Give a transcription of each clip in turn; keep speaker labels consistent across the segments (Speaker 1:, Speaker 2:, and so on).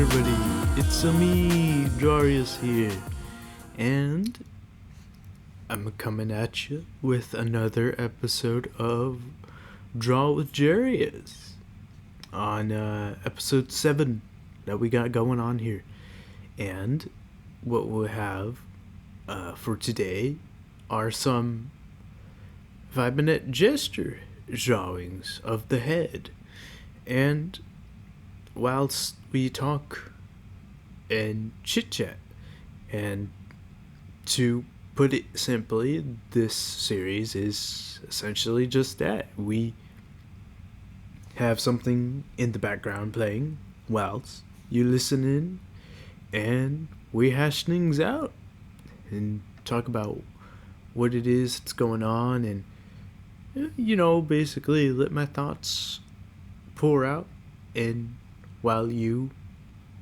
Speaker 1: everybody? It's me, Jarius here, and I'm coming at you with another episode of Draw with Jarius on episode 7 that we got going on here. And what we'll have for today are some 5-minute gesture drawings of the head. And whilst we talk and chit chat, and to put it simply, this series is essentially just that. We have something in the background playing whilst you listen in, and we hash things out and talk about what it is that's going on, and basically let my thoughts pour out. And while you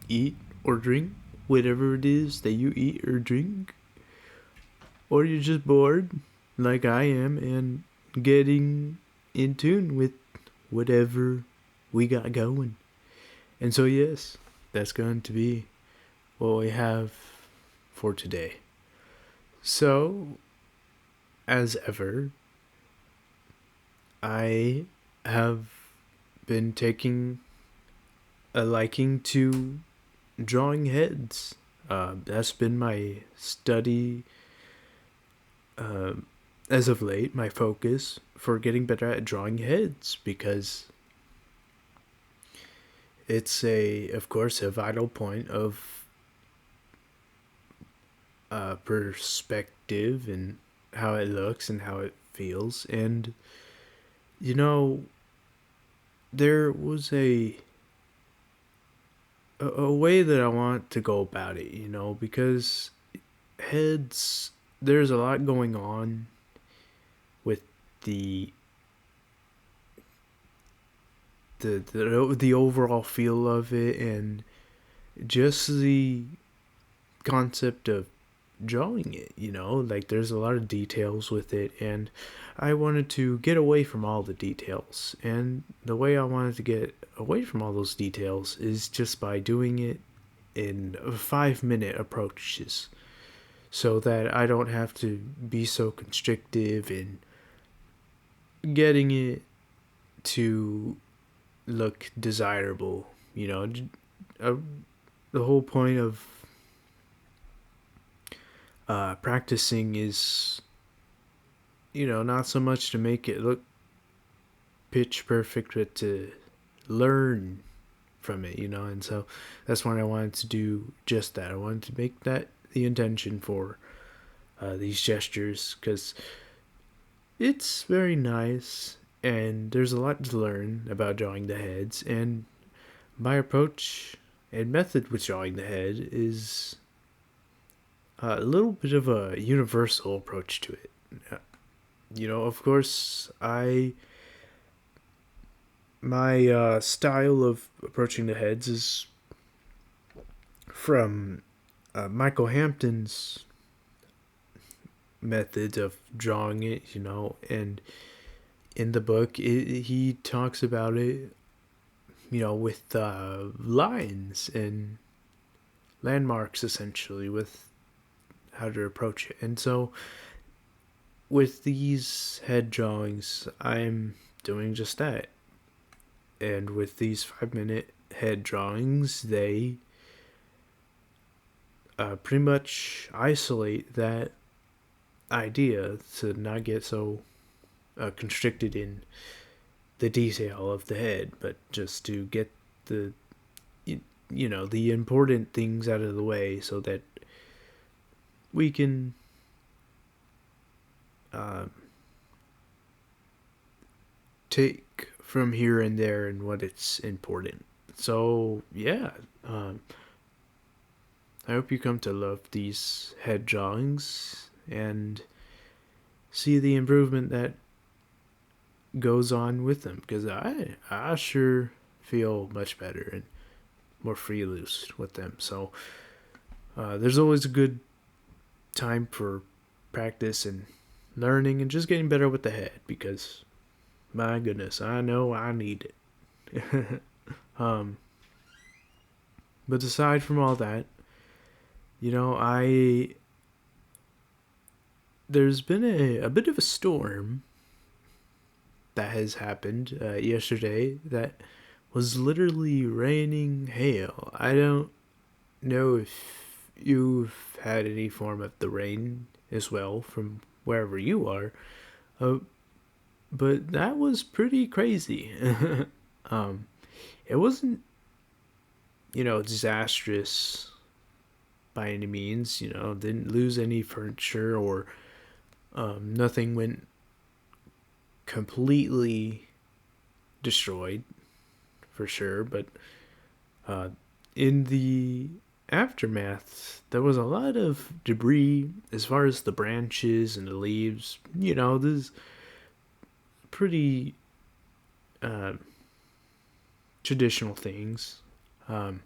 Speaker 1: eat or drink whatever it is that you eat or drink, or you're just bored like I am and getting in tune with whatever we got going. And so yes, that's going to be what we have for today. So, as ever, I have been taking a liking to drawing heads. That's been my study as of late, my focus for getting better at drawing heads, because it's of course, a vital point of perspective and how it looks and how it feels. And there was a way that I want to go about it, because heads, there's a lot going on with the overall feel of it, and just the concept of drawing it, like there's a lot of details with it, and I wanted to get away from all the details. And the way I wanted to get away from all those details is just by doing it in 5-minute approaches, so that I don't have to be so constrictive in getting it to look desirable. The whole point of practicing is, not so much to make it look pitch perfect, but to learn from it, and so that's why I wanted to do just that. I wanted to make that the intention for these gestures, because it's very nice, and there's a lot to learn about drawing the heads, and my approach and method with drawing the head is a little bit of a universal approach to it. Of course, my style of approaching the heads is from Michael Hampton's method of drawing it, and in the book, he talks about it, with lines and landmarks, essentially, with how to approach it. And so with these head drawings, I'm doing just that. And with these 5-minute head drawings, they pretty much isolate that idea to not get so constricted in the detail of the head, but just to get the important things out of the way, so that we can take from here and there and what it's important. So yeah, I hope you come to love these head drawings and see the improvement that goes on with them, because I sure feel much better and more free loose with them. So there's always a good time for practice and learning and just getting better with the head, because my goodness, I know I need it. But aside from all that, I there's been a bit of a storm that has happened yesterday that was literally raining hail. I don't know if you've had any form of the rain as well from wherever you are, uh, but that was pretty crazy. um, it wasn't, disastrous by any means. Didn't lose any furniture or nothing went completely destroyed for sure, but uh, in the aftermath, there was a lot of debris as far as the branches and the leaves. This pretty uh, traditional things. Um,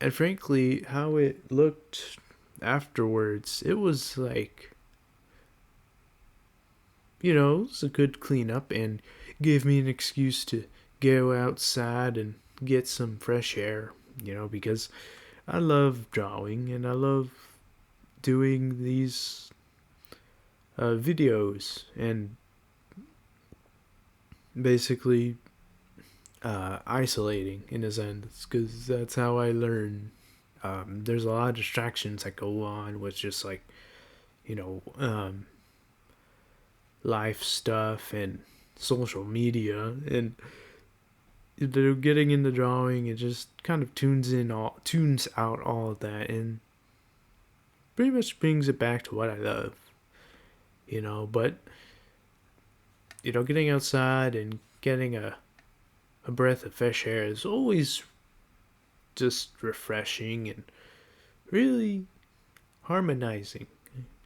Speaker 1: and frankly, how it looked afterwards, it was like, it was a good cleanup and gave me an excuse to go outside and get some fresh air, because I love drawing and I love doing these videos and basically isolating in a sense, because that's how I learn. There's a lot of distractions that go on with just like, you know, um, life stuff and social media, and getting into drawing, it just kind of tunes out all of that, and pretty much brings it back to what I love, But getting outside and getting a breath of fresh air is always just refreshing and really harmonizing.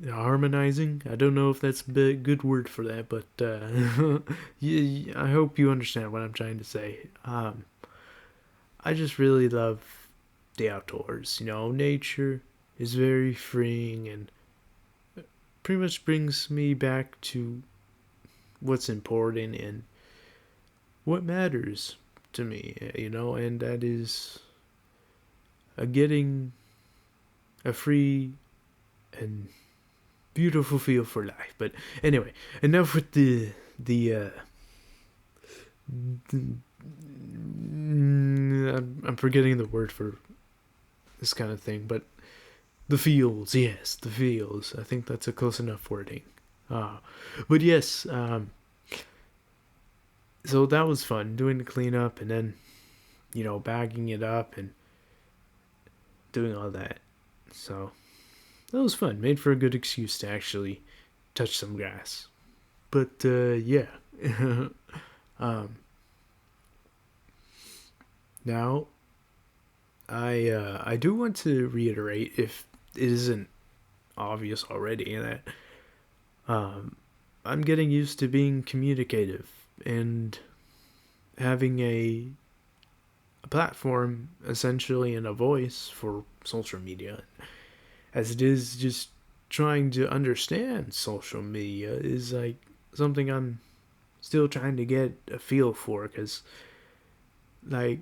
Speaker 1: Harmonizing? I don't know if that's a good word for that, but I hope you understand what I'm trying to say. I just really love the outdoors. Nature is very freeing and pretty much brings me back to what's important and what matters to me, and that is getting a free and beautiful feel for life. But anyway, enough with the I'm forgetting the word for this kind of thing, but the feels, yes, the feels. I think that's a close enough wording. But yes, so that was fun doing the cleanup and then, bagging it up and doing all that. So that was fun. Made for a good excuse to actually touch some grass. But yeah. Now, I do want to reiterate, if it isn't obvious already, that I'm getting used to being communicative and having a platform essentially and a voice for social media, as it is just trying to understand social media is like something I'm still trying to get a feel for, because like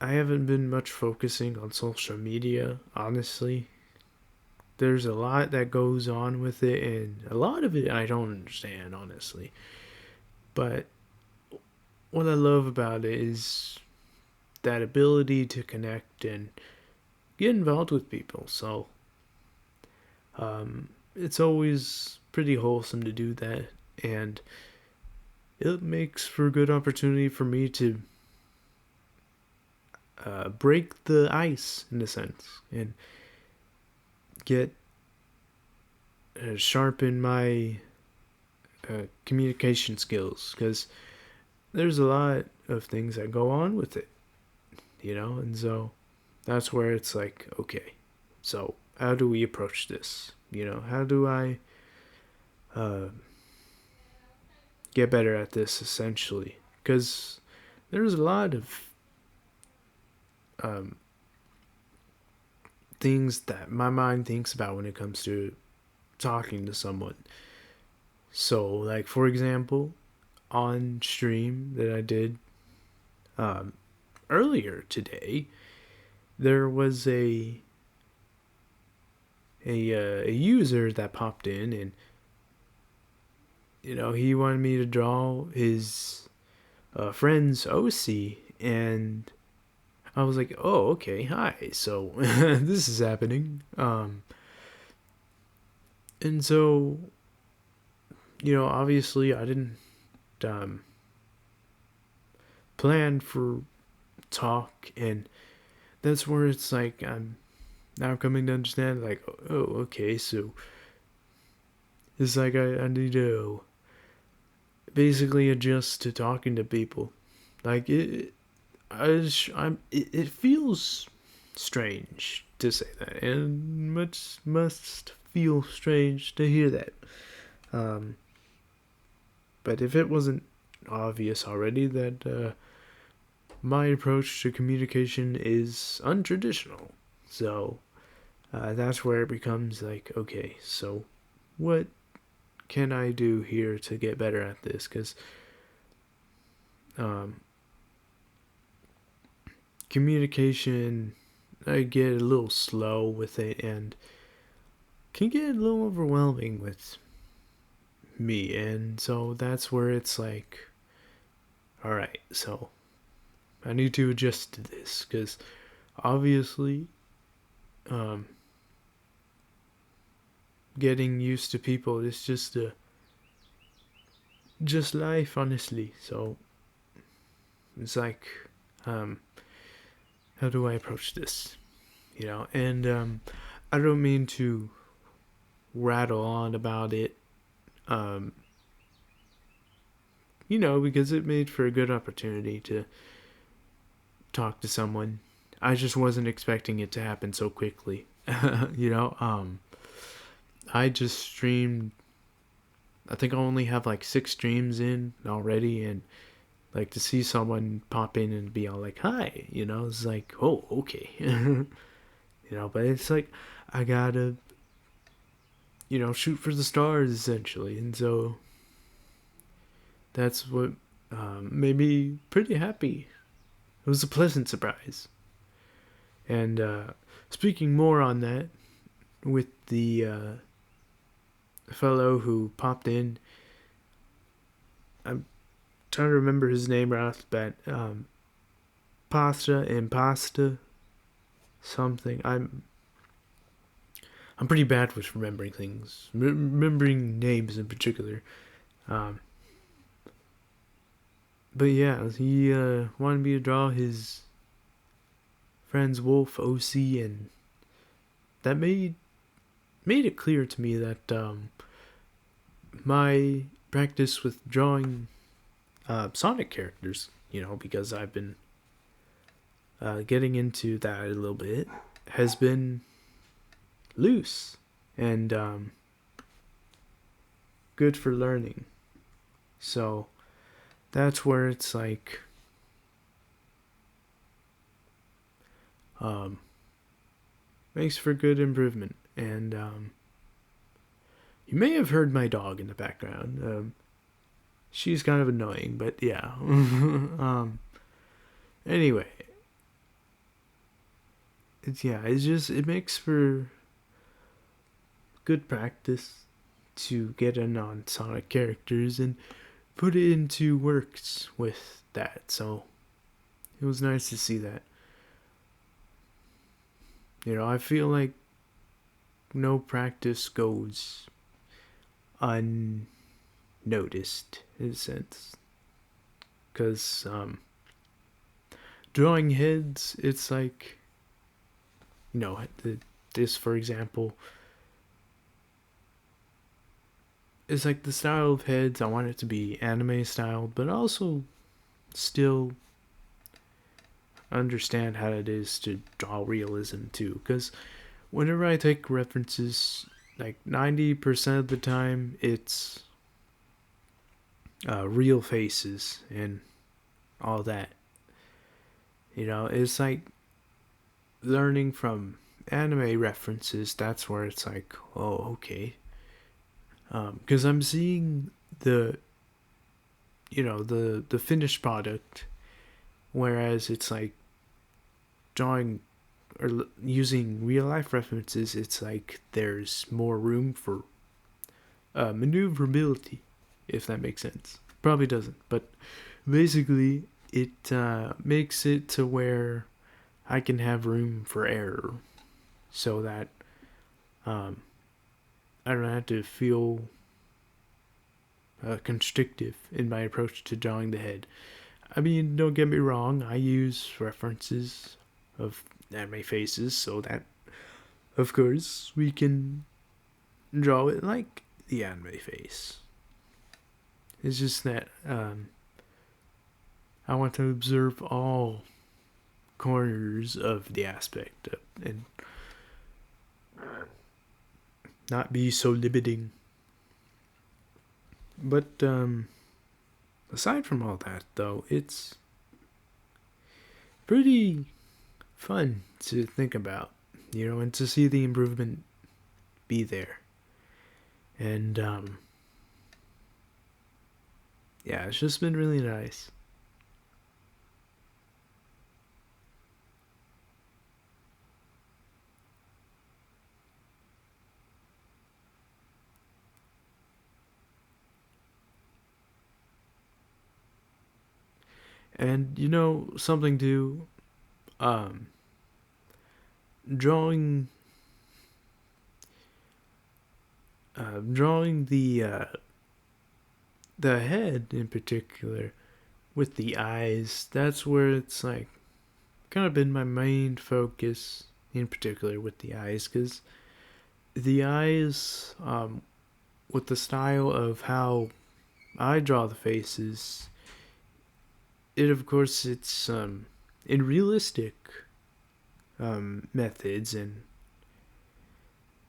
Speaker 1: I haven't been much focusing on social media, honestly. There's a lot that goes on with it, and a lot of it I don't understand, honestly. But what I love about it is that ability to connect and get involved with people. So it's always pretty wholesome to do that, and it makes for a good opportunity for me to break the ice in a sense and get sharpen my communication skills, because there's a lot of things that go on with it, and so that's where it's like, okay, so how do we approach this? How do I get better at this, essentially? Because there's a lot of um, things that my mind thinks about when it comes to talking to someone. So, like, for example, on stream that I did, um, earlier today, there was a user that popped in, and he wanted me to draw his friend's OC, and I was like, oh, okay, hi, so this is happening. And so, obviously I didn't plan for talk, and that's where it's like I'm now coming to understand, like, oh, okay, so it's like I need to basically adjust to talking to people. Like, it feels strange to say that, and must feel strange to hear that. But if it wasn't obvious already that my approach to communication is untraditional, so that's where it becomes like, okay, so what can I do here to get better at this? Because communication, I get a little slow with it and can get a little overwhelming with me, and so that's where it's like, alright, so I need to adjust to this, because obviously getting used to people is just life, honestly. So it's like, how do I approach this? And I don't mean to rattle on about it, because it made for a good opportunity to talk to someone. I just wasn't expecting it to happen so quickly. I just streamed, I think I only have like 6 streams in already, and like to see someone pop in and be all like, hi, it's like, oh, okay. But it's like, I gotta, shoot for the stars, essentially. And so that's what made me pretty happy. It was a pleasant surprise. And speaking more on that, with the fellow who popped in, I'm trying to remember his name right off the bat. Pasta something. I'm pretty bad with remembering things, remembering names in particular. But yeah, he wanted me to draw his friend's wolf OC, and that made it clear to me that my practice with drawing Sonic characters, because I've been getting into that a little bit, has been loose and good for learning. So that's where it's like, makes for good improvement. And you may have heard my dog in the background. She's kind of annoying, but yeah. Anyway, it makes for good practice to get in on Sonic characters and put it into works with that. So it was nice to see that. I feel like no practice goes unnoticed in a sense. Because drawing heads, it's like, this, for example, is like the style of heads. I want it to be anime styled, but also still understand how it is to draw realism too. Because whenever I take references, like 90% of the time, it's real faces and all that. It's like learning from anime references. That's where it's like, oh, okay. Because I'm seeing the finished product Whereas it's like drawing or using real life references, it's like there's more room for maneuverability, if that makes sense. Probably doesn't, but basically it makes it to where I can have room for error, so that I don't have to feel constrictive in my approach to drawing the head. I mean, don't get me wrong, I use references of anime faces so that, of course, we can draw it like the anime face. It's just that I want to observe all corners of the aspect and not be so limiting. But aside from all that, though, it's pretty fun to think about, and to see the improvement be there. And yeah, it's just been really nice. And something too, drawing drawing the head in particular with the eyes, that's where it's like kind of been my main focus in particular with the eyes, because the eyes, with the style of how I draw the faces, it's in realistic methods and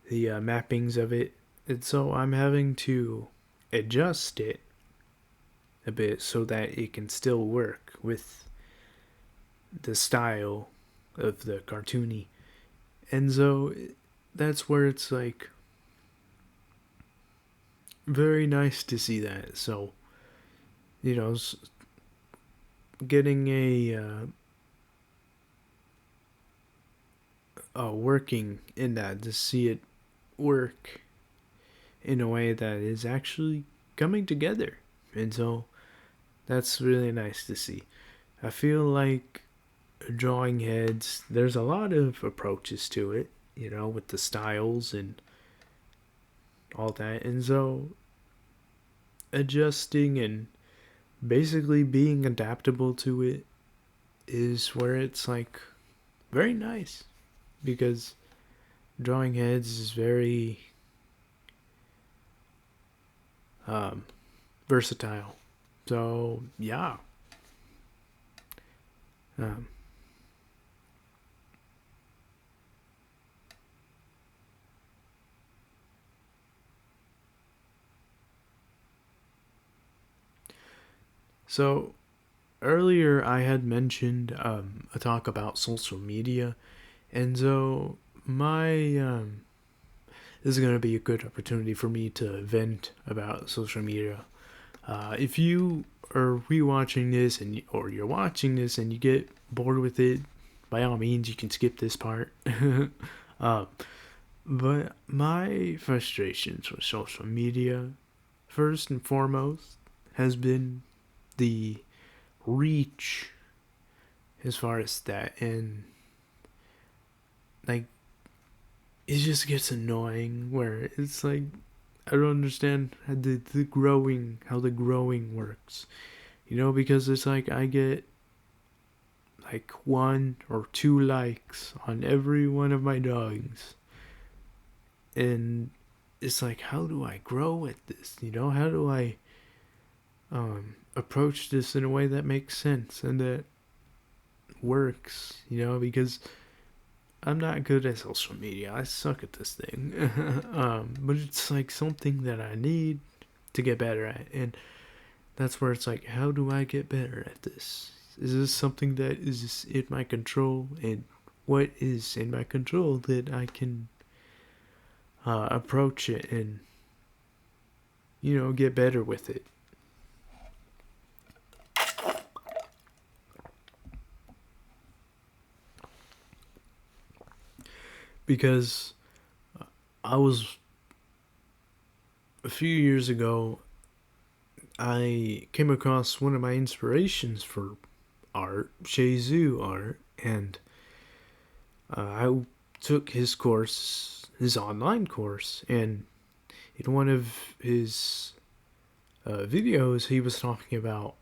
Speaker 1: the mappings of it, and so I'm having to adjust it a bit so that it can still work with the style of the cartoony. And so that's where it's like very nice to see that. So, getting working in that, to see it work in a way that is actually coming together. And so that's really nice to see. I feel like drawing heads, there's a lot of approaches to it, with the styles and all that. And so adjusting and basically being adaptable to it is where it's like very nice, because drawing heads is very versatile. So yeah. So earlier I had mentioned a talk about social media, and so my this is going to be a good opportunity for me to vent about social media. If you are rewatching this or you're watching this and you get bored with it, by all means you can skip this part. But my frustrations with social media, first and foremost, has been the reach as far as that, and like it just gets annoying where it's like I don't understand how the growing works, because it's like I get like 1 or 2 likes on every one of my dogs, and it's like, how do I grow at this? How do I approach this in a way that makes sense and that works? Because I'm not good at social media. I suck at this thing. But it's like something that I need to get better at. And that's where it's like, how do I get better at this? Is this something that is in my control? And what is in my control that I can approach it and, get better with it? because I was a few years ago, I came across one of my inspirations for art, Jesu art, and I took his course, his online course, and in one of his videos, he was talking about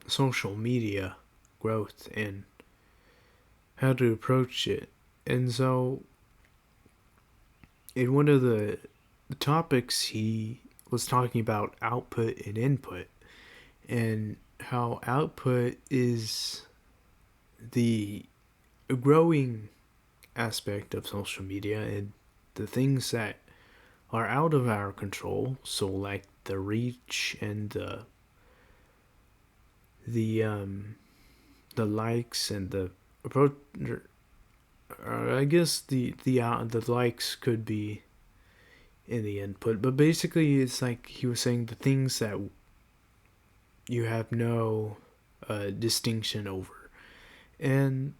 Speaker 1: social media growth and how to approach it. And so, in one of the topics, he was talking about output and input, and how output is the growing aspect of social media and the things that are out of our control. So, like the reach and the likes and the approach. I guess the likes could be in the input, but basically it's like he was saying the things that you have no distinction over, and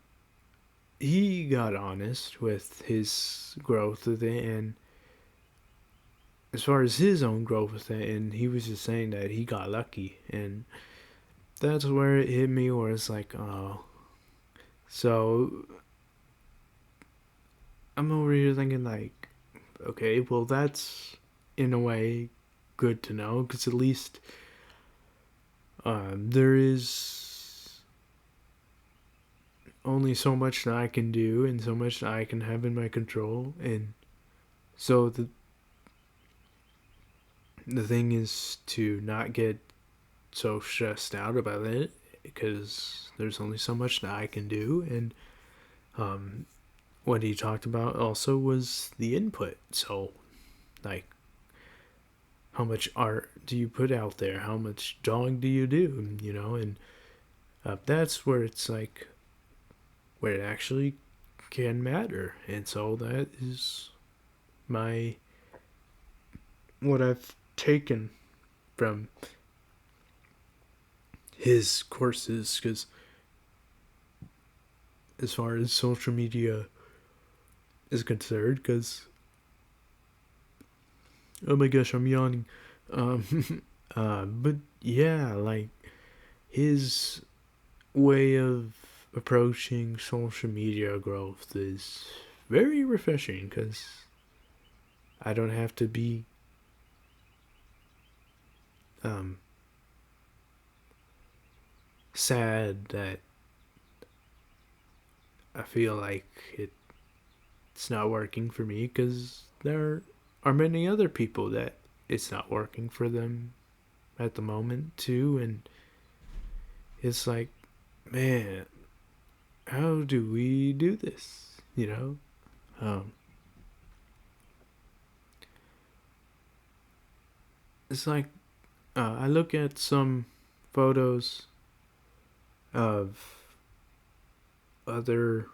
Speaker 1: he got honest with his growth with it, and as far as his own growth with it, and he was just saying that he got lucky, and that's where it hit me, where it's like, oh, so I'm over here thinking like, okay, well that's in a way good to know, because at least there is only so much that I can do and so much that I can have in my control, and so the thing is to not get so stressed out about it, because there's only so much that I can do. And what he talked about also was the input. So, like, how much art do you put out there? How much drawing do you do? You know, and that's where it's like, where it actually can matter. And so that is my, what I've taken from his courses, because as far as social media is concerned, because oh my gosh, I'm yawning. But yeah, like his way of approaching social media growth is very refreshing, because I don't have to be sad that I feel like it's not working for me, because there are many other people that it's not working for them at the moment too, and it's like, man, how do we do this? You know, it's like I look at some photos of other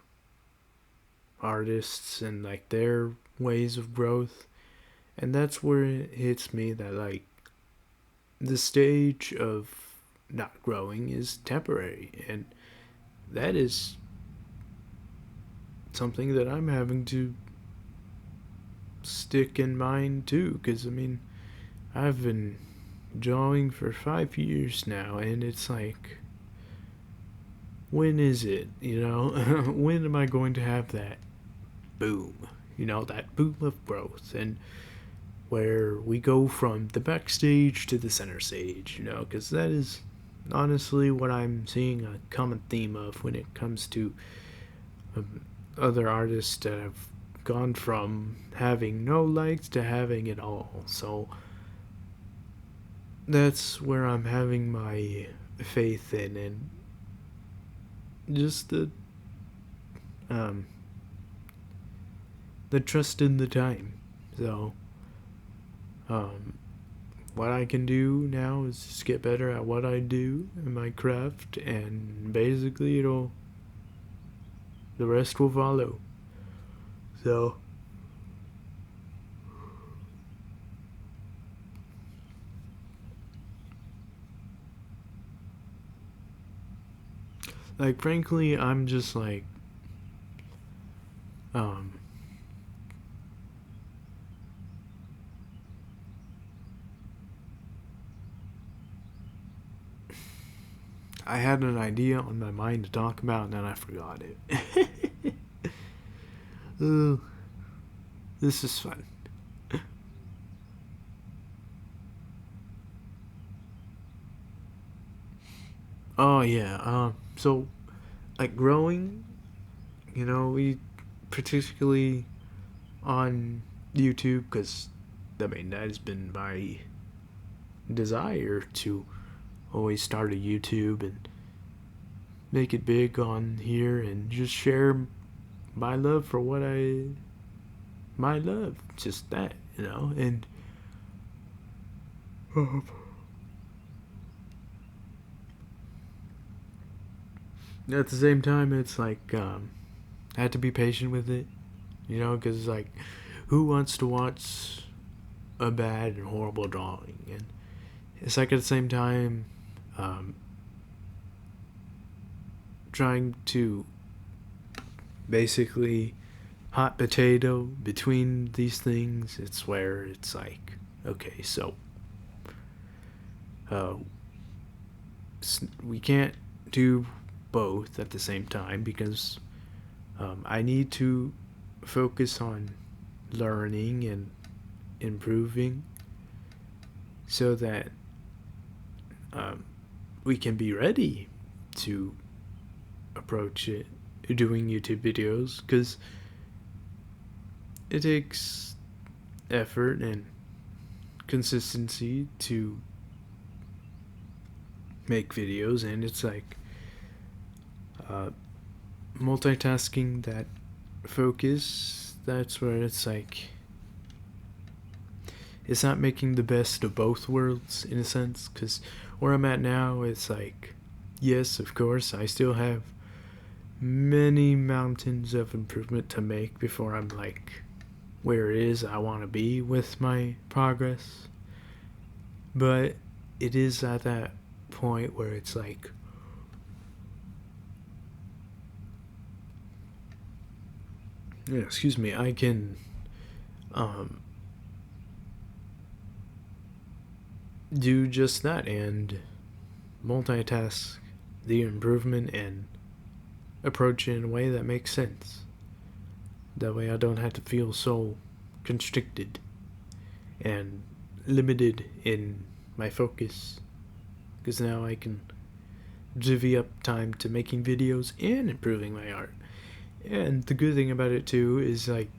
Speaker 1: artists and like their ways of growth, and that's where it hits me that like the stage of not growing is temporary, and that is something that I'm having to stick in mind too, because I mean, I've been drawing for 5 years now, and it's like, when is it, you know? When am I going to have that boom, you know, that boom of growth, and where we go from the backstage to the center stage, you know, because that is honestly what I'm seeing a common theme of when it comes to other artists that have gone from having no likes to having it all. So that's where I'm having my faith in, and just um the trust in the time. So um what I can do now is just get better at what I do in my craft, and basically the rest will follow. So like frankly, I'm just like um I had an idea on my mind to talk about, and then I forgot it. Oh, this is fun. Oh yeah. So like growing, we particularly on YouTube, because I mean that has been my desire to always start a YouTube and make it big on here and just share my love for what my love, just that, and at the same time, it's like I had to be patient with it, because like, who wants to watch a bad and horrible drawing? And it's like at the same time, um, trying to basically hot potato between these things. It's where it's like, okay, so uh, we can't do both at the same time, because I need to focus on learning and improving so that um, we can be ready to approach it doing YouTube videos, because it takes effort and consistency to make videos, and it's like multitasking that focus. That's where it's like it's not making the best of both worlds in a sense, because where I'm at now, it's like, yes, of course, I still have many mountains of improvement to make before I'm like where it is I want to be with my progress, but it is at that point where it's like, yeah, excuse me, I can um, do just that and multitask the improvement and approach it in a way that makes sense. That way I don't have to feel so constricted and limited in my focus, because now I can divvy up time to making videos and improving my art. And the good thing about it too is like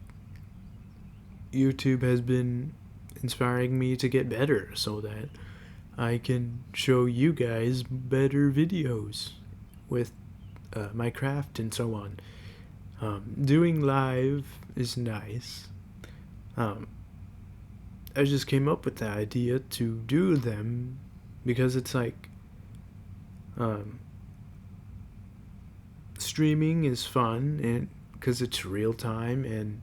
Speaker 1: YouTube has been inspiring me to get better so that I can show you guys better videos with my craft and so on. Doing live is nice. I just came up with the idea to do them because it's like streaming is fun, and because it's real time and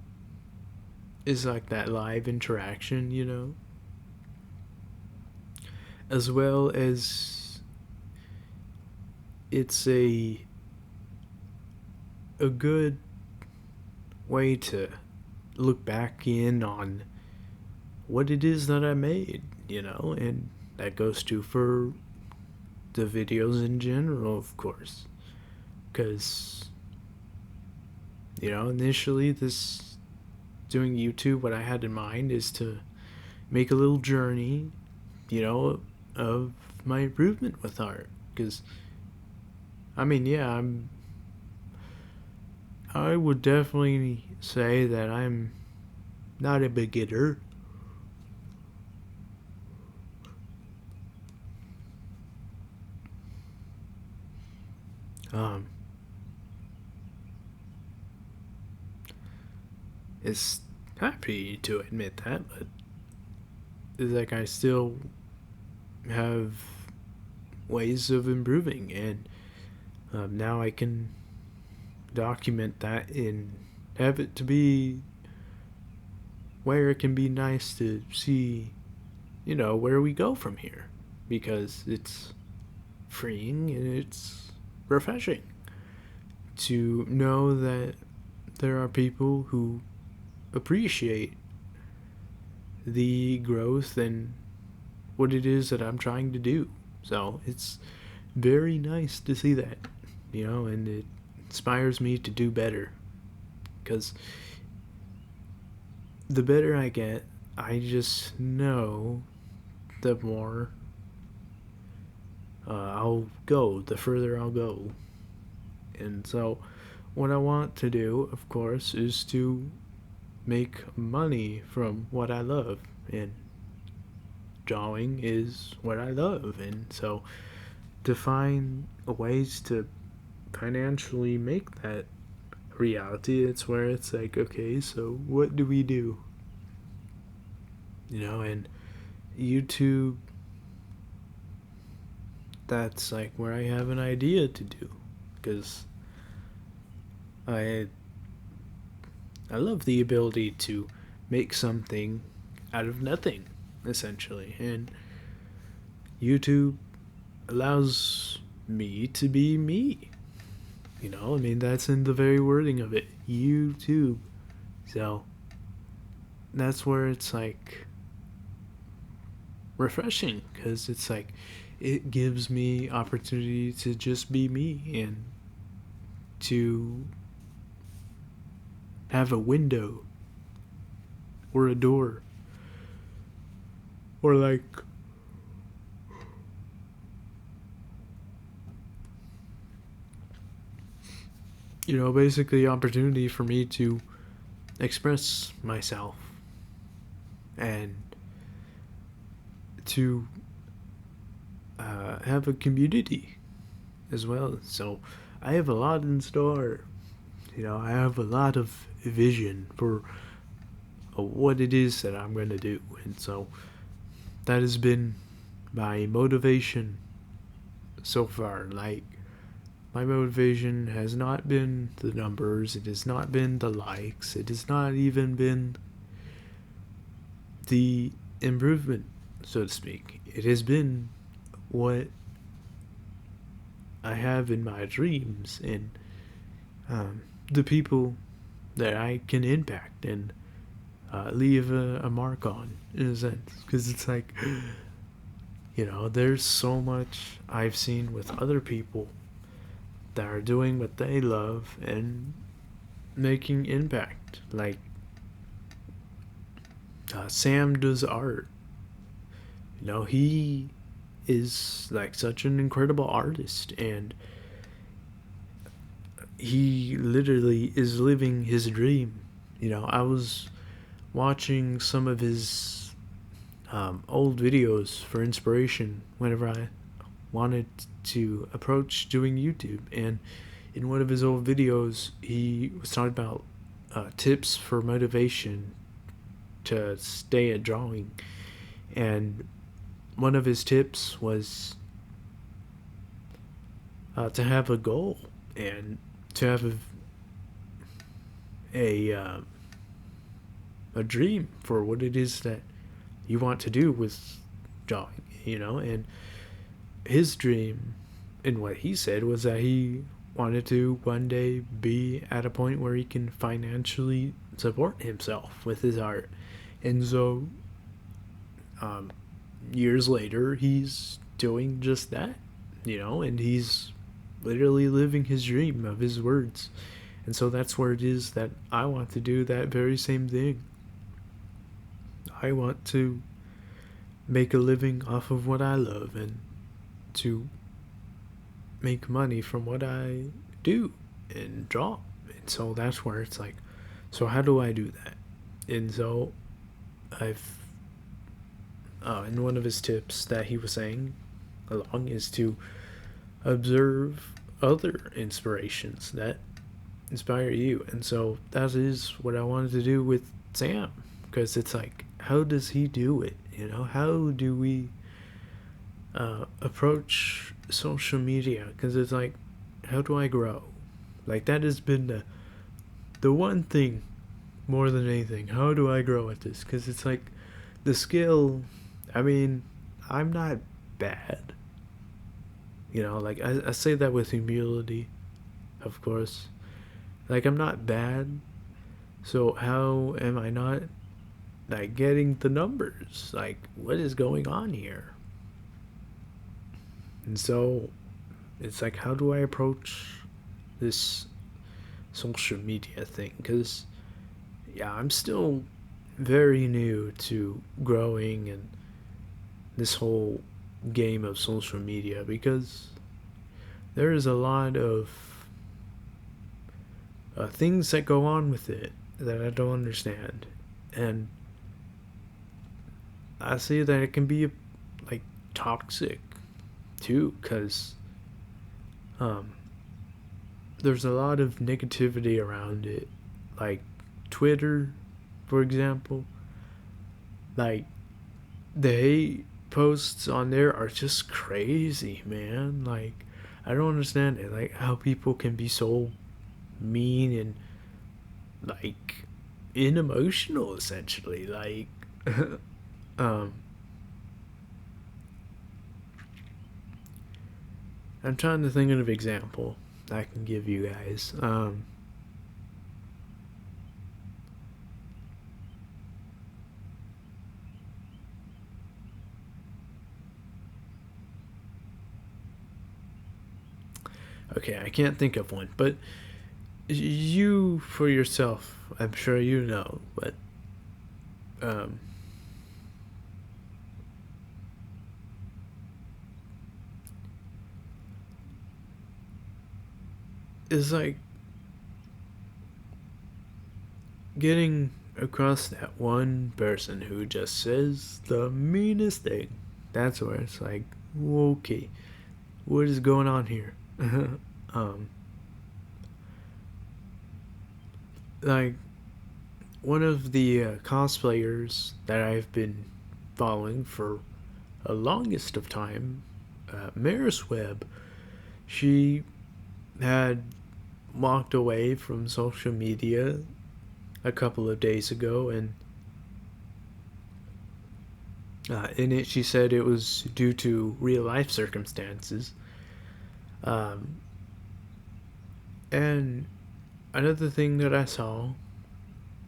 Speaker 1: is like that live interaction, as well as it's a good way to look back in on what it is that I made, and that goes to for the videos in general, of course, because initially this doing YouTube, what I had in mind is to make a little journey, of my improvement with art, because I mean, yeah, I would definitely say that I'm not a beginner. It's happy to admit that, but it's like I still have ways of improving, and now I can document that and have it to be where it can be nice to see, where we go from here, because it's freeing and it's refreshing to know that there are people who appreciate the growth and what it is that I'm trying to do. So it's very nice to see that, and it inspires me to do better. Because the better I get, I just know the more I'll go, the further I'll go. And so, what I want to do, of course, is to make money from what I love. And drawing is what I love. And so, to find ways to financially make that reality, it's where it's like, okay, so what do we do? And YouTube, that's like where I have an idea to do, because I love the ability to make something out of nothing, essentially. And YouTube allows me to be me. That's in the very wording of it, YouTube. So that's where it's like refreshing, because it's like it gives me opportunity to just be me and to have a window or a door or like basically opportunity for me to express myself and to have a community as well. So I have a lot in store. I have a lot of vision for what it is that I'm going to do. And so that has been my motivation so far. Like, my motivation has not been the numbers, it has not been the likes, it has not even been the improvement, so to speak. It has been what I have in my dreams and the people that I can impact and leave a mark on, in a sense. Because it's like, there's so much I've seen with other people that are doing what they love and making impact. Like, Sam does art. He is like such an incredible artist, and he literally is living his dream. I was watching some of his old videos for inspiration whenever I wanted to approach doing YouTube. And in one of his old videos, he was talking about tips for motivation to stay at drawing. And one of his tips was to have a goal and to have a dream for what it is that you want to do with drawing, and his dream, and what he said, was that he wanted to one day be at a point where he can financially support himself with his art. And so years later, he's doing just that, and he's literally living his dream of his words. And so that's where it is that I want to do that very same thing. I want to make a living off of what I love and to make money from what I do and draw. And so that's where it's like, so how do I do that? And so I've and one of his tips that he was saying along is to observe other inspirations that inspire you. And so that is what I wanted to do with Sam, because it's like, how does he do it? How do we approach social media? Because it's like, how do I grow? Like, that has been the one thing more than anything. How do I grow at this? Because it's like, the skill, I'm not bad. Like, I say that with humility, of course. Like, I'm not bad. So how am I not, like, getting the numbers? Like, what is going on here? And so it's like, how do I approach this social media thing? Because, yeah, I'm still very new to growing and this whole game of social media, because there is a lot of things that go on with it that I don't understand. And I see that it can be like toxic too, because um, there's a lot of negativity around it, like Twitter, for example. Like the hate posts on there are just crazy, man. Like I don't understand it. Like how people can be so mean and like unemotional, essentially. Like um I'm trying to think of an example I can give you guys. Okay, I can't think of one, but you for yourself, I'm sure you know, but um, it's like getting across that one person who just says the meanest thing. That's where it's like, okay, what is going on here? um, like one of the cosplayers that I've been following for a longest of time, Maris Webb, she had walked away from social media a couple of days ago, and in it she said it was due to real life circumstances. Um, and another thing that I saw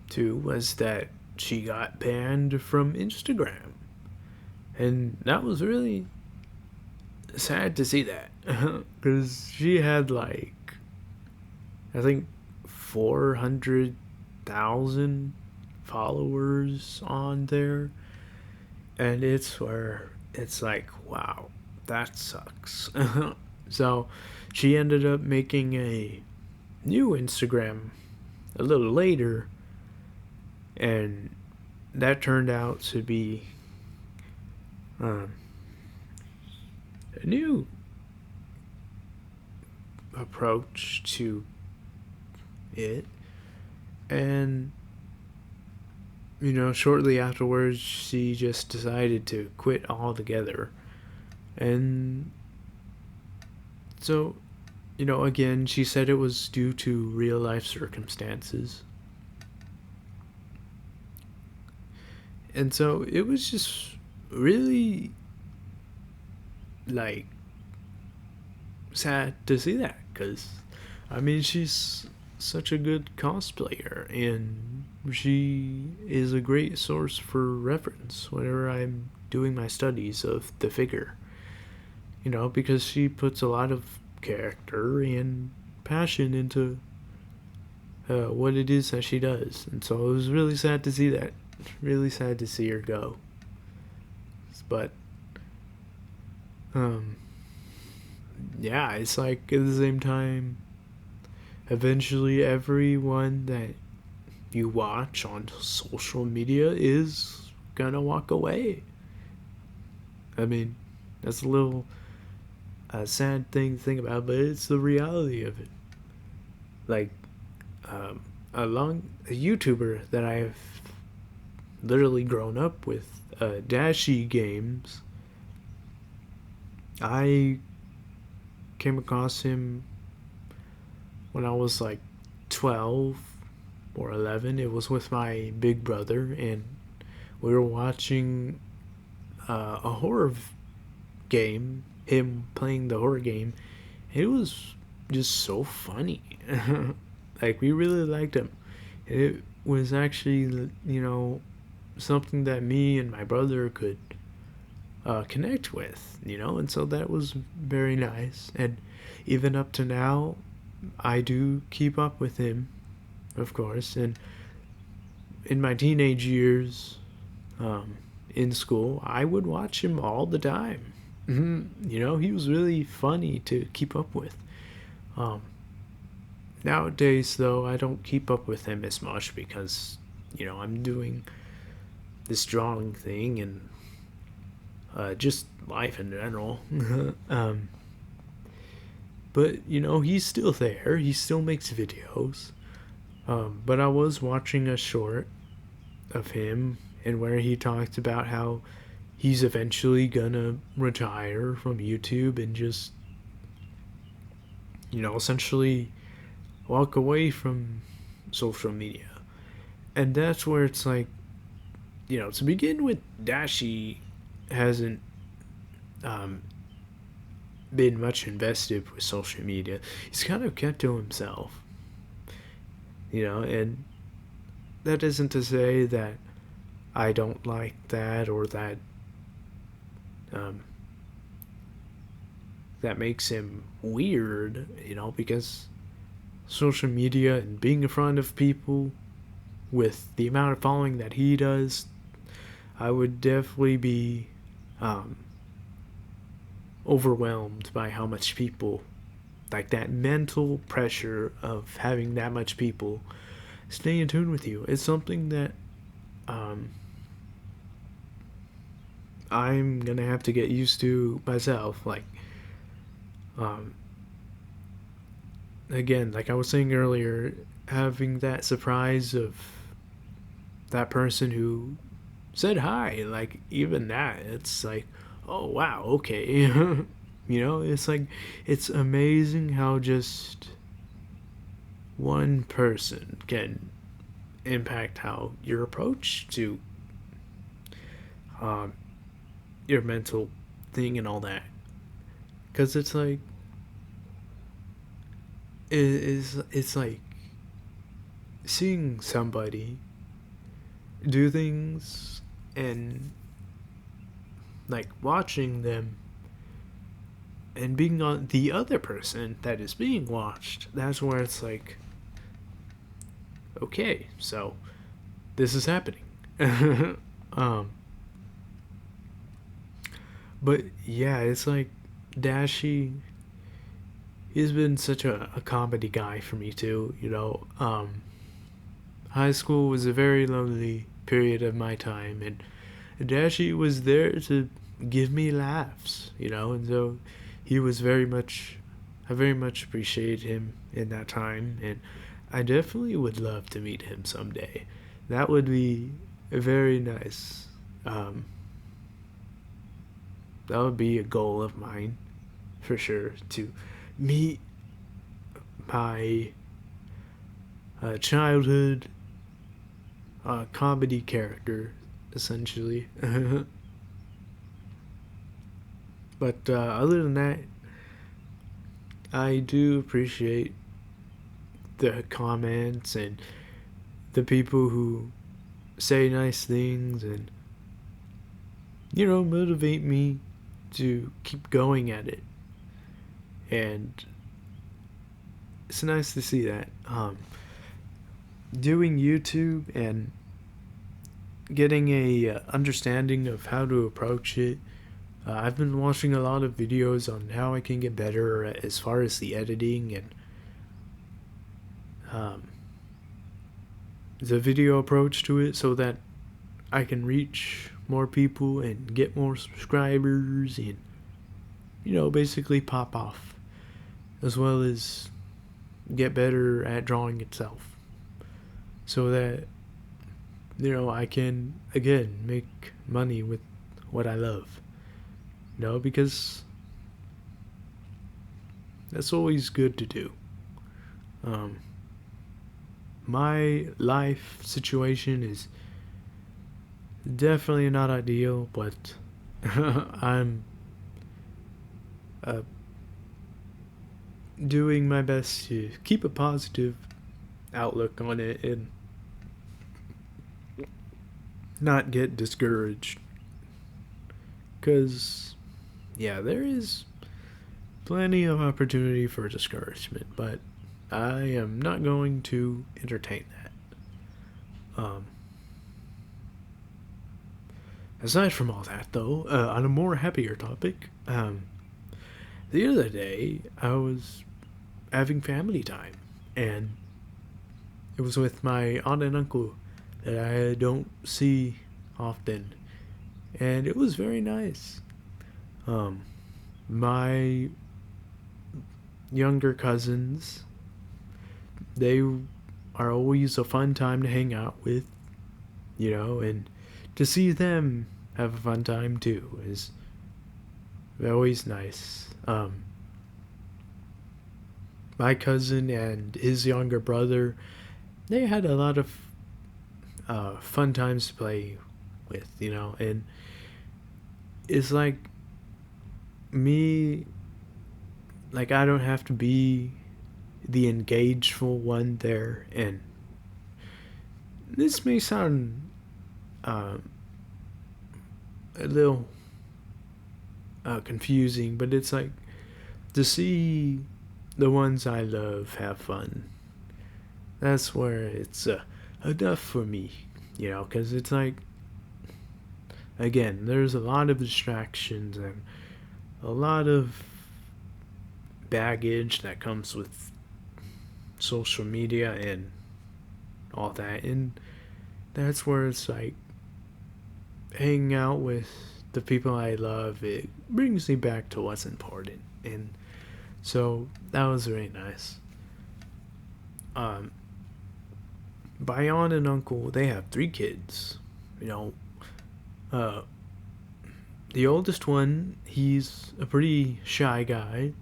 Speaker 1: too was that she got banned from Instagram, and that was really sad to see that because she had like I think 400,000 followers on there, and it's where it's like, wow, that sucks. So she ended up making a new Instagram a little later, and that turned out to be um, a new approach to it. And shortly afterwards she just decided to quit altogether. And so again, she said it was due to real life circumstances. And so it was just really like sad to see that, because I mean she's such a good cosplayer, and she is a great source for reference whenever I'm doing my studies of the figure. Because she puts a lot of character and passion into what it is that she does. And so it was really sad to see that. Really sad to see her go. But, yeah, it's like at the same time, eventually everyone that you watch on social media is gonna walk away. I mean, that's a little sad thing to think about, but it's the reality of it. Like, a YouTuber that I've literally grown up with, Dashi Games, I came across him when I was like 12 or 11. It was with my big brother, and we were watching a horror game, him playing the horror game. It was just so funny. Like, we really liked him. It was actually, something that me and my brother could connect with, and so that was very nice. And even up to now, I do keep up with him, of course. And in my teenage years, in school, I would watch him all the time. He was really funny to keep up with. Um, Nowadays, though, I don't keep up with him as much because, I'm doing this drawing thing and just life in general. But, he's still there. He still makes videos. But I was watching a short of him and where he talked about how he's eventually gonna retire from YouTube and just, essentially walk away from social media. And that's where it's like, to begin with, Dashi hasn't been much invested with social media. He's kind of kept to himself, and that isn't to say that I don't like that or that that makes him weird, because social media and being in front of people with the amount of following that he does, I would definitely be overwhelmed by how much people, like that mental pressure of having that much people stay in tune with you. It's something that I'm gonna have to get used to myself. Like, again, like I was saying earlier, having that surprise of that person who said hi, like, even that, it's like, oh wow, okay. It's like, it's amazing how just one person can impact how your approach to your mental thing and all that. Because it's like, it's like seeing somebody do things and like watching them and being on the other person that is being watched. That's where it's like, okay, so this is happening. But yeah, it's like Dashi, he's been such a comedy guy for me too. High school was a very lonely period of my time, and Dashi was there to give me laughs, and so he was I very much appreciate him in that time, and I definitely would love to meet him someday. That would be very nice. That would be a goal of mine, for sure, to meet my childhood comedy character, essentially. But other than that, I do appreciate the comments and the people who say nice things and, motivate me to keep going at it. And it's nice to see that. Doing YouTube and getting a understanding of how to approach it. I've been watching a lot of videos on how I can get better as far as the editing and the video approach to it, so that I can reach more people and get more subscribers and, basically pop off, as well as get better at drawing itself, so that, I can, again, make money with what I love. Because that's always good to do. My life situation is definitely not ideal, but I'm doing my best to keep a positive outlook on it and not get discouraged. Because, yeah, there is plenty of opportunity for discouragement, but I am not going to entertain that. Aside from all that, though, on a more happier topic, the other day I was having family time, and it was with my aunt and uncle that I don't see often, and it was very nice. My younger cousins, they are always a fun time to hang out with, and to see them have a fun time too is always nice. My cousin and his younger brother, they had a lot of fun times to play with, and it's like me, like I don't have to be the engageful one there, and this may sound a little confusing, but it's like to see the ones I love have fun. That's where it's enough for me, because it's like, again, there's a lot of distractions and a lot of baggage that comes with social media and all that, and that's where it's like hanging out with the people I love, it brings me back to what's important, and so that was very nice. My aunt and uncle, they have 3 kids. Uh, the oldest one, he's a pretty shy guy,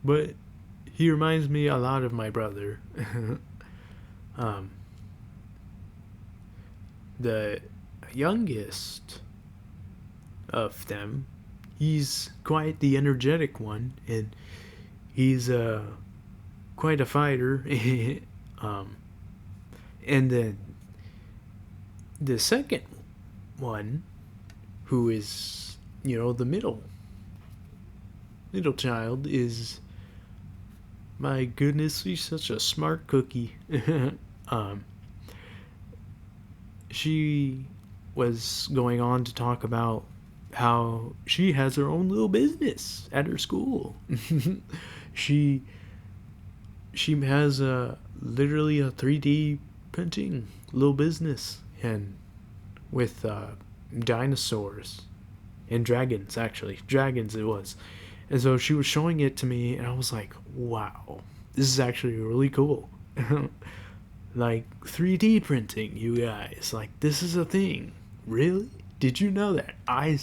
Speaker 1: but he reminds me a lot of my brother. um, the youngest of them, he's quite the energetic one, and he's quite a fighter. And then the second one, who is the middle child, is, my goodness, she's such a smart cookie. She was going on to talk about how she has her own little business at her school. she has literally a 3D printing little business, and with dinosaurs and dragons, actually dragons it was. And so she was showing it to me, and I was like, wow, this is actually really cool. Like 3D printing, you guys, like this is a thing. Really? Did you know that? I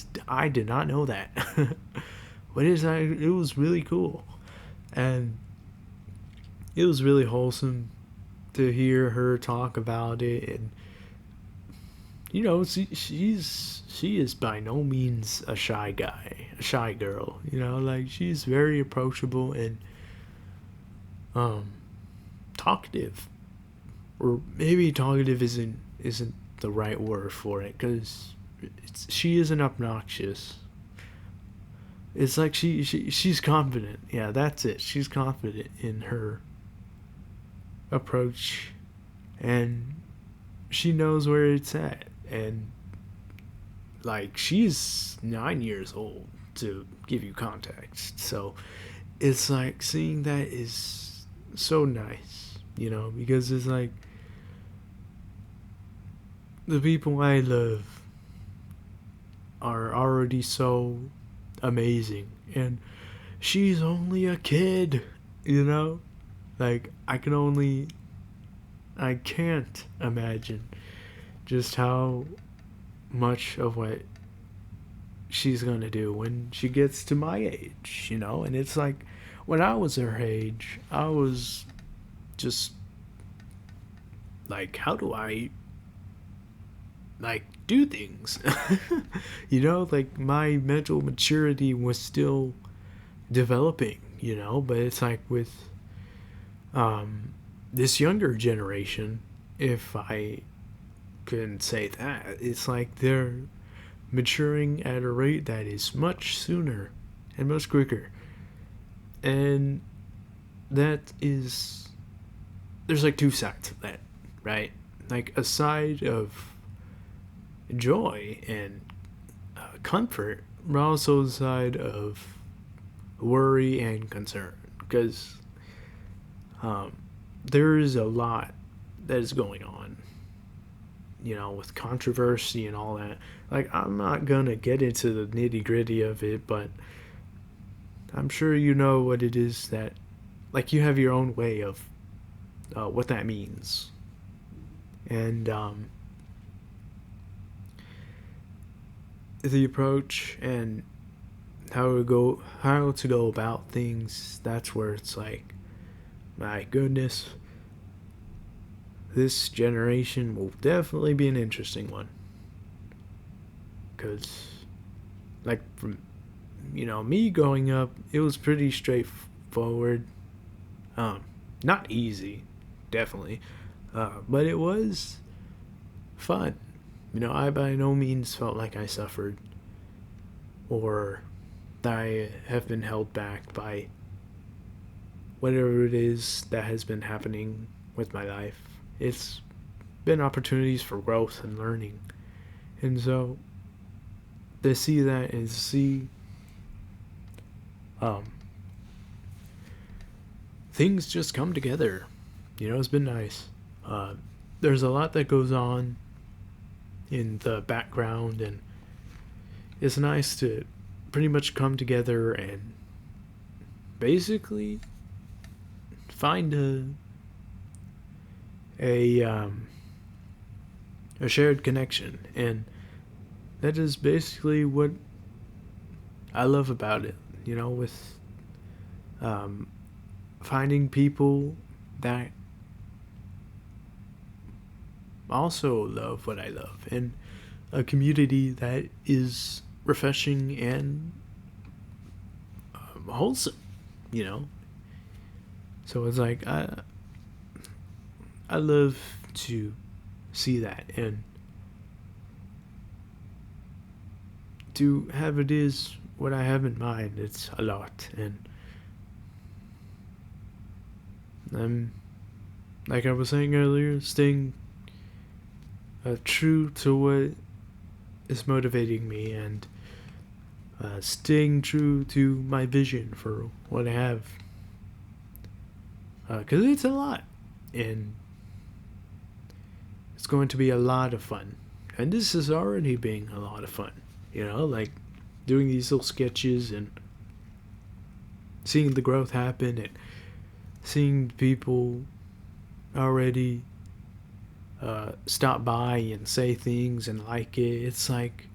Speaker 1: did not know that. What is that? It was really cool, and it was really wholesome to hear her talk about it. And she is by no means a shy girl. Like she's very approachable and talkative, or maybe talkative isn't the right word for it, because she isn't obnoxious. It's like she's confident. Yeah, that's it. She's confident in her approach, and she knows where it's at. And like, she's 9 years old, to give you context. So it's like, seeing that is so nice, because it's like, the people I love are already so amazing, and she's only a kid, like I can't imagine just how much of what she's gonna do when she gets to my age, and it's like, when I was her age, I was just like, how do I like do things? Like my mental maturity was still developing, but it's like with this younger generation, if I can say that, it's like they're maturing at a rate that is much sooner and much quicker. And that is, there's like two sides of that, right? Like a side of joy and comfort, but also a side of worry and concern, because there is a lot that is going on, with controversy and all that. Like, I'm not gonna get into the nitty gritty of it, but I'm sure you know what it is that, like, you have your own way of what that means. And the approach and how to go about things, that's where it's like, my goodness, this generation will definitely be an interesting one. Because, like, from me growing up, it was pretty straightforward. Not easy, definitely, but it was fun. I by no means felt like I suffered or that I have been held back by whatever it is that has been happening with my life. It's been opportunities for growth and learning. And so to see that and see things just come together, it's been nice. There's a lot that goes on in the background, and it's nice to pretty much come together and basically find a shared connection, and that is basically what I love about it. With finding people that also love what I love, and a community that is refreshing and wholesome. So it's like I love to see that, and to have it is what I have in mind. It's a lot, and I'm, like I was saying earlier, staying true to what is motivating me, and staying true to my vision for what I have, because it's a lot, and it's going to be a lot of fun, and this is already being a lot of fun. Like doing these little sketches and seeing the growth happen, and seeing people already stop by and say things and like it. It's like,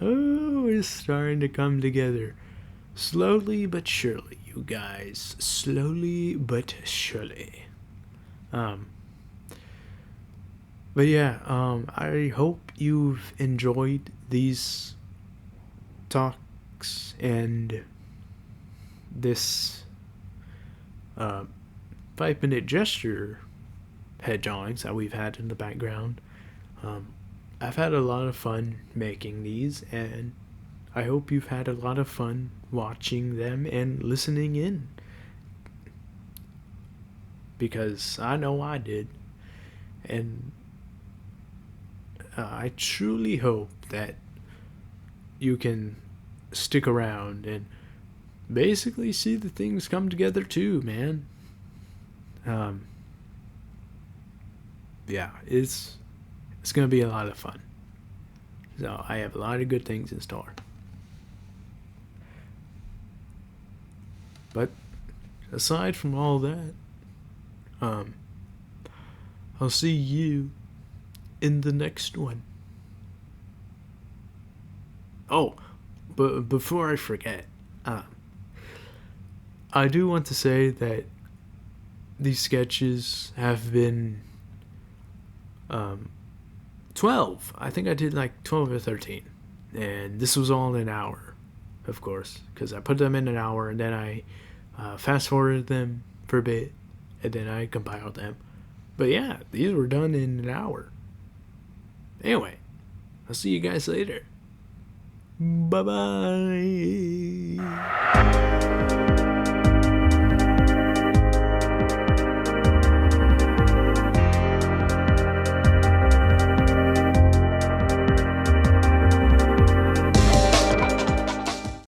Speaker 1: oh, it's starting to come together. Slowly but surely, you guys. Slowly but surely. But yeah, I hope you've enjoyed these talks and this 5-minute gesture head drawings that we've had in the background. I've had a lot of fun making these, and I hope you've had a lot of fun watching them and listening in, because I know I did. And I truly hope that you can stick around and basically see the things come together too, man. Yeah, it's gonna be a lot of fun. So I have a lot of good things in store. But aside from all that, I'll see you in the next one. Oh, but before I forget, I do want to say that these sketches have been 12. I think I did like 12 or 13. And this was all in an hour, of course, because I put them in an hour and then I fast forwarded them for a bit and then I compiled them. But yeah, these were done in an hour. Anyway, I'll see you guys later. Bye bye.